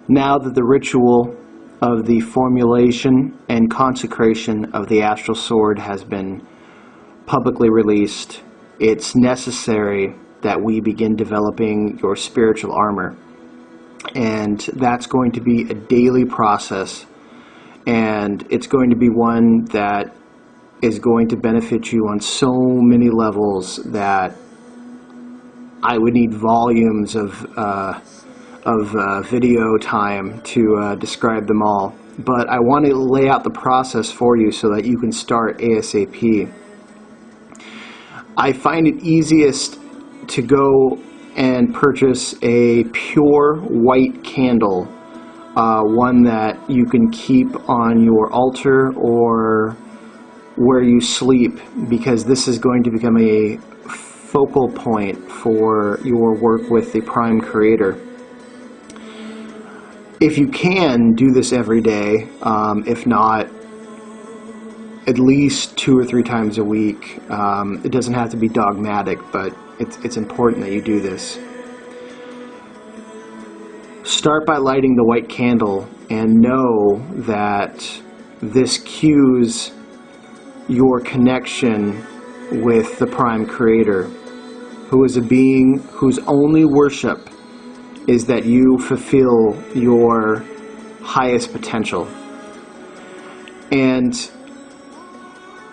Now that the ritual of the formulation and consecration of the astral sword has been publicly released, it's necessary that we begin developing your spiritual armor. And that's going to be a daily process, and it's going to be one that is going to benefit you on so many levels that I would need volumes of video time to describe them all. But I want to lay out the process for you so that you can start ASAP. I find it easiest to go and purchase a pure white candle, one that you can keep on your altar or where you sleep, because this is going to become a focal point for your work with the Prime Creator. If you can, do this every day, if not at least 2 or 3 times a week. It doesn't have to be dogmatic, but it's important that you do this. Start by lighting the white candle and know that this cues your connection with the Prime Creator, who is a being whose only worship is that you fulfill your highest potential. And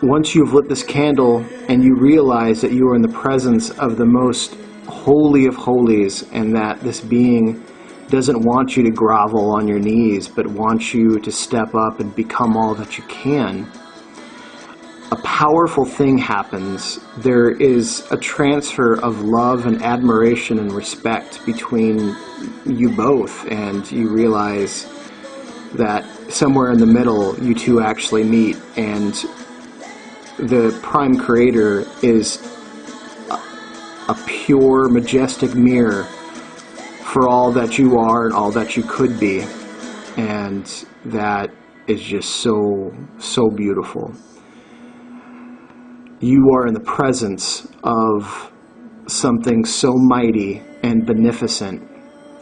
once you've lit this candle and you realize that you are in the presence of the most holy of holies, and that this being doesn't want you to grovel on your knees, but wants you to step up and become all that you can, a powerful thing happens. There is a transfer of love and admiration and respect between you both, and you realize that somewhere in the middle you two actually meet, and the Prime Creator is a pure, majestic mirror for all that you are and all that you could be. And that is just so, so beautiful. You are in the presence of something so mighty and beneficent,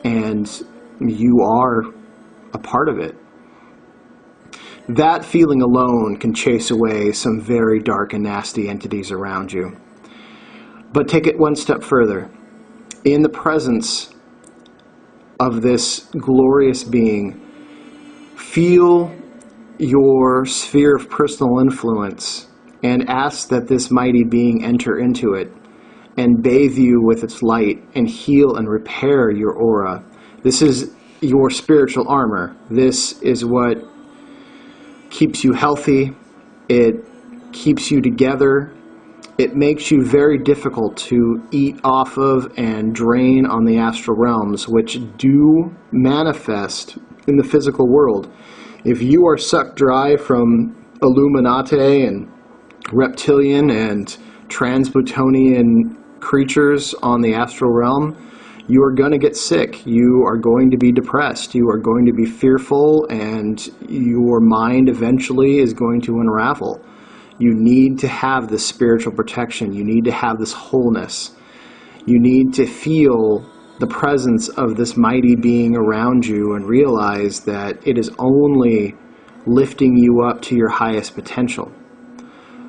and you are a part of it. That feeling alone can chase away some very dark and nasty entities around you. But take it one step further. In the presence of this glorious being, feel your sphere of personal influence and ask that this mighty being enter into it and bathe you with its light and heal and repair your aura. This is your spiritual armor. This is what keeps you healthy. It keeps you together. It makes you very difficult to eat off of and drain on the astral realms, which do manifest in the physical world. If you are sucked dry from Illuminati and reptilian and transplutonian creatures on the astral realm, you are going to get sick. You are going to be depressed. You are going to be fearful, and your mind eventually is going to unravel. You need to have this spiritual protection. You need to have this wholeness. You need to feel the presence of this mighty being around you and realize that it is only lifting you up to your highest potential.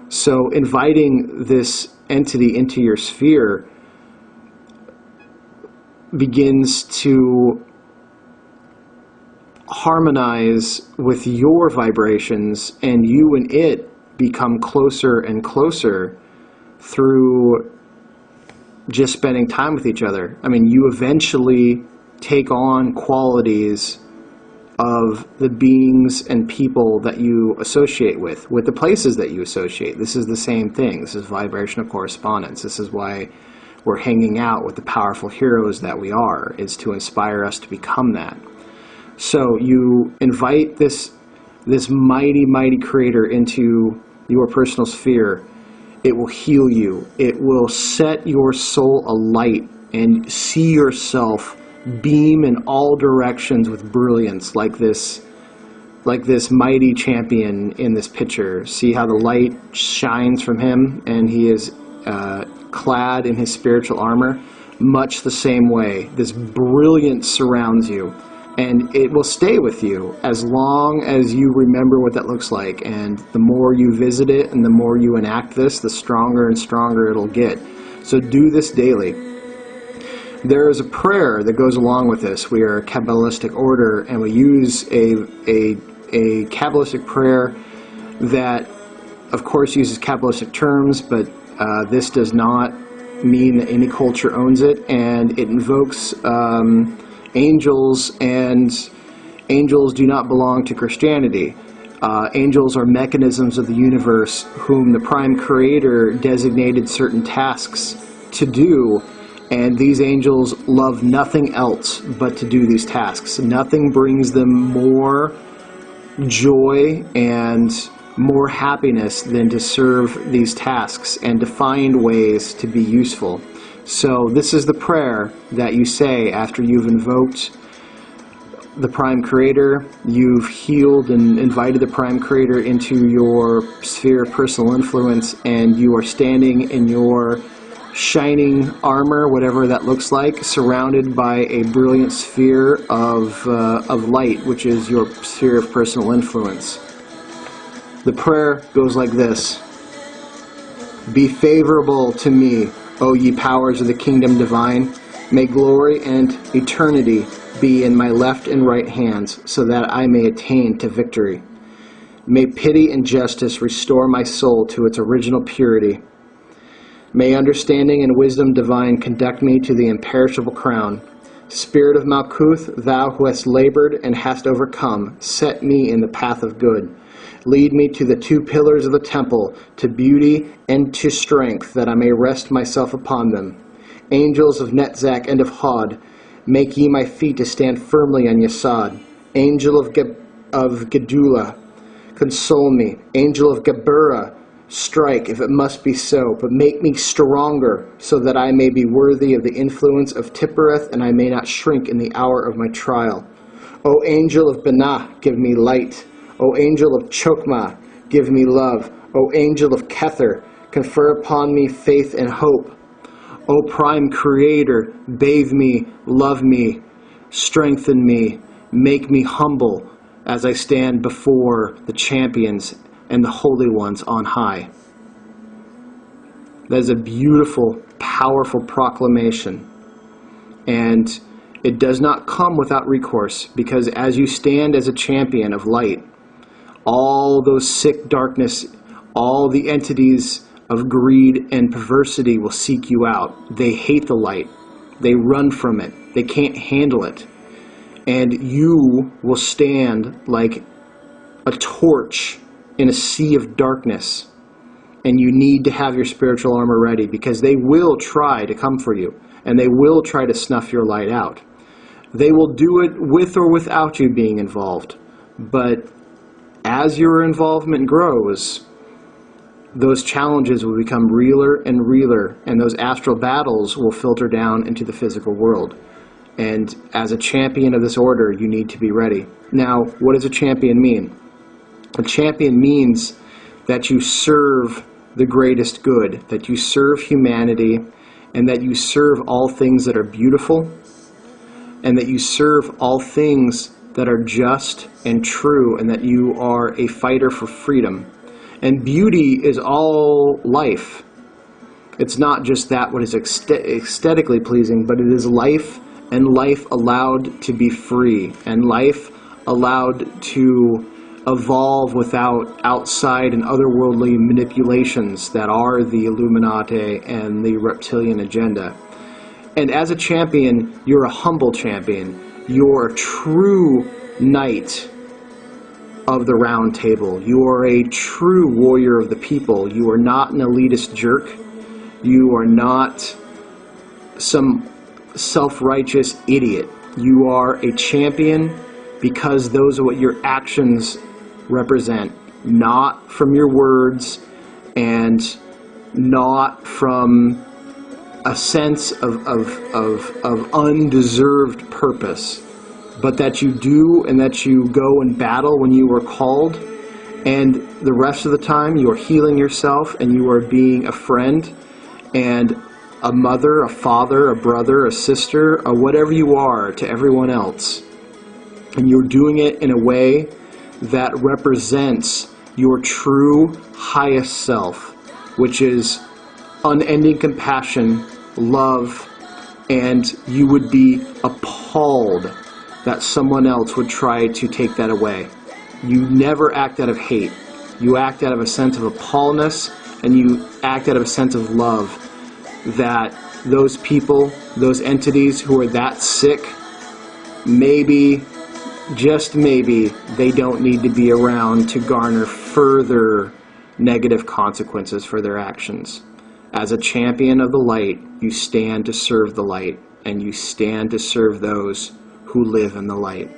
So inviting this entity into your sphere begins to harmonize with your vibrations, and you and it become closer and closer through just spending time with each other. I mean, you eventually take on qualities of the beings and people that you associate with the places that you associate. This is the same thing. This is vibrational correspondence. This is why we're hanging out with the powerful heroes that we are, is to inspire us to become that. So you invite this mighty, mighty creator into your personal sphere. It will heal you. It will set your soul alight and see yourself beam in all directions with brilliance, like this mighty champion in this picture. See how the light shines from him, and he is clad in his spiritual armor? Much the same way, this brilliance surrounds you. And it will stay with you as long as you remember what that looks like. And the more you visit it and the more you enact this, the stronger and stronger it'll get. So do this daily. There is a prayer that goes along with this. We are a Kabbalistic order, and we use a Kabbalistic prayer that, of course, uses Kabbalistic terms, but this does not mean that any culture owns it, and it invokes angels, and angels do not belong to Christianity. Angels are mechanisms of the universe whom the Prime Creator designated certain tasks to do, and these angels love nothing else but to do these tasks. Nothing brings them more joy and more happiness than to serve these tasks and to find ways to be useful. So this is the prayer that you say after you've invoked the Prime Creator, you've healed and invited the Prime Creator into your sphere of personal influence, and you are standing in your shining armor, whatever that looks like, surrounded by a brilliant sphere of light, which is your sphere of personal influence. The prayer goes like this: Be favorable to me, O ye powers of the kingdom divine. May glory and eternity be in my left and right hands, so that I may attain to victory. May pity and justice restore my soul to its original purity. May understanding and wisdom divine conduct me to the imperishable crown. Spirit of Malkuth, thou who hast labored and hast overcome, set me in the path of good. Lead me to the two pillars of the temple, to beauty and to strength, that I may rest myself upon them. Angels of Netzach and of Hod, make ye my feet to stand firmly on Yesod. Angel of Gedula, console me. Angel of Geburah, strike if it must be so, but make me stronger, so that I may be worthy of the influence of Tippereth, and I may not shrink in the hour of my trial. O angel of Benah, give me light. O angel of Chokmah, give me love. O angel of Kether, confer upon me faith and hope. O Prime Creator, bathe me, love me, strengthen me, make me humble as I stand before the champions and the holy ones on high. That is a beautiful, powerful proclamation. And it does not come without recourse, because as you stand as a champion of light, all those sick darkness, all the entities of greed and perversity will seek you out. They hate the light. They run from it. They can't handle it. And you will stand like a torch in a sea of darkness. And you need to have your spiritual armor ready, because they will try to come for you, and they will try to snuff your light out. They will do it with or without you being involved. But as your involvement grows, those challenges will become realer and realer, and those astral battles will filter down into the physical world. And as a champion of this order, you need to be ready. Now, what does a champion mean? A champion means that you serve the greatest good, that you serve humanity, and that you serve all things that are beautiful, and that you serve all things that are just and true, and that you are a fighter for freedom. And beauty is all life. It's not just that what is aesthetically pleasing, but it is life, and life allowed to be free, and life allowed to evolve without outside and otherworldly manipulations that are the Illuminati and the reptilian agenda. And as a champion, you're a humble champion. You're a true knight of the round table. You are a true warrior of the people. You are not an elitist jerk. You are not some self-righteous idiot. You are a champion because those are what your actions represent, not from your words and not from a sense of undeserved purpose, but that you do, and that you go and battle when you are called, and the rest of the time you are healing yourself, and you are being a friend and a mother, a father, a brother, a sister, or whatever you are to everyone else. and you're doing it in a way that represents your true highest self, which is unending compassion, love, and you would be appalled that someone else would try to take that away. You never act out of hate. You act out of a sense of appallness, and you act out of a sense of love that those people, those entities who are that sick, maybe, just maybe, they don't need to be around to garner further negative consequences for their actions. As a champion of the light, you stand to serve the light, and you stand to serve those who live in the light.